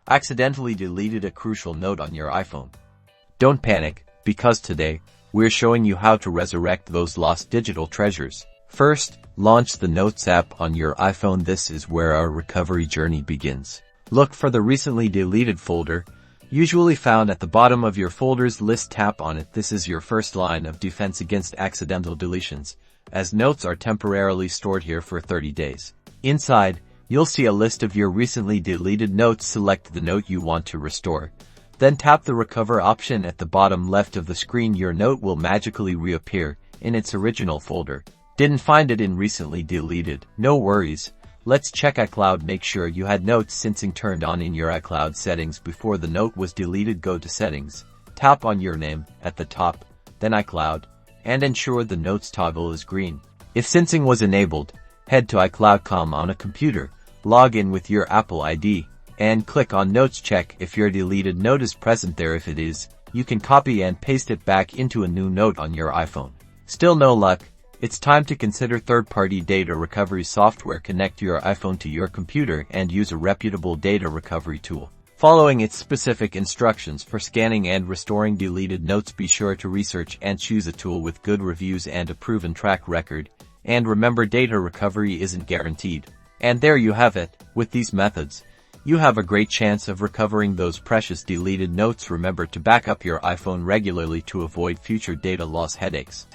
accidentally deleted a crucial note on your iPhone. Don't panic, because today, we're showing you how to resurrect those lost digital treasures. First, launch the Notes app on your iPhone. This is where our recovery journey begins. Look for the recently deleted folder, usually found at the bottom of your folders list. Tap on it. This is your first line of defense against accidental deletions, as notes are temporarily stored here for 30 days. Inside, you'll see a list of your recently deleted notes. Select the note you want to restore. Then tap the Recover option at the bottom left of the screen. Your note will magically reappear in its original folder. Didn't find it in recently deleted? No worries. Let's check iCloud. Make sure you had note syncing turned on in your iCloud settings before the note was deleted. Go to Settings, tap on your name at the top, then iCloud, and ensure the Notes toggle is green. If syncing was enabled, head to iCloud.com on a computer, log in with your Apple ID, and click on Notes. Check if your deleted note is present there. If it is, you can copy and paste it back into a new note on your iPhone. Still no luck? It's time to consider third-party data recovery software. Connect your iPhone to your computer and use a reputable data recovery tool, following its specific instructions for scanning and restoring deleted notes. Be sure to research and choose a tool with good reviews and a proven track record. And remember, data recovery isn't guaranteed. And there you have it. With these methods, you have a great chance of recovering those precious deleted notes. Remember to back up your iPhone regularly to avoid future data loss headaches.